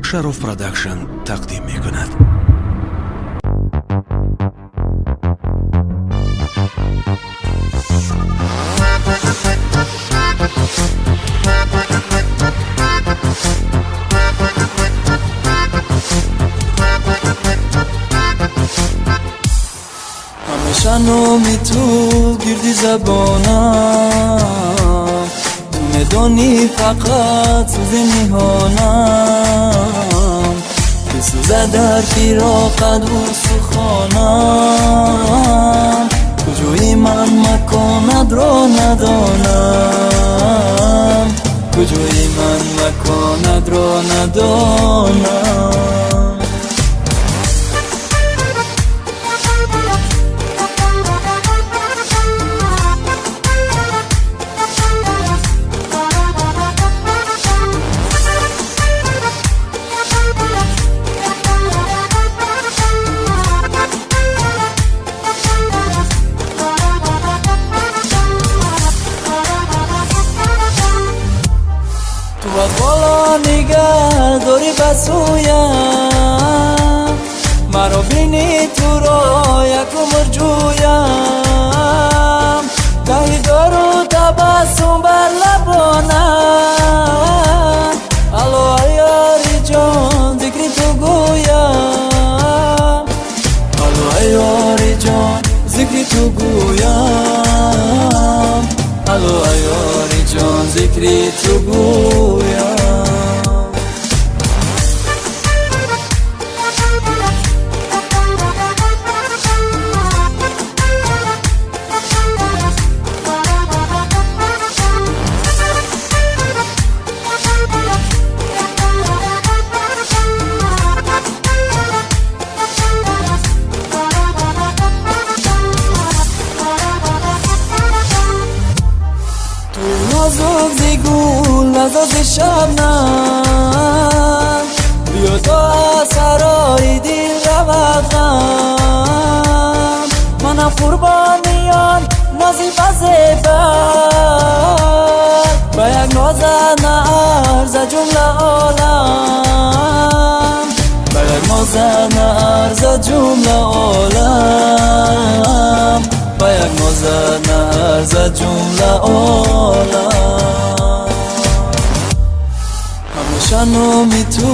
Sharof Production taqdim می‌کند. همیشه نامی تو گردی زبانم، تو میدانی فقط سوز میهانم، که سوزه در فراقت و سخانم. کجایی من مکانت را ندانم، کجایی من مکانت را ندانم. تو از بالا نگه داری بسویم، مرا بینی تو را یک عمر جویم. گاهی دارو تبسم بر لبانم، الو یاری جان ذکری تو گویم، الو یاری جان ذکری تو گویم، الو یاری جان ذکری تو گویم. نازک زیگون لذاز شبنم، بیا تا سرای دل روغم. منم قربانیان نازی بزیبر، با یک نازنه عرض جمله عالم، با یک نازنه عرض جمله عالم، با یک نازنه عرض جمله عالم. همیشه نامی تو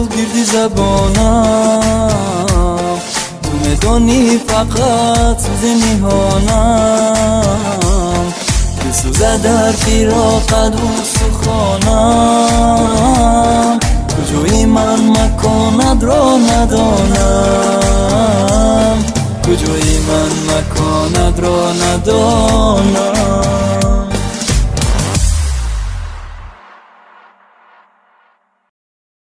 گردی زبانم، تو میدانی فقط سوز میهانم، که سوزه در فراقت و سخانم. کجایی من مکانت را ندانم، کجایی من مکانت را ندانم.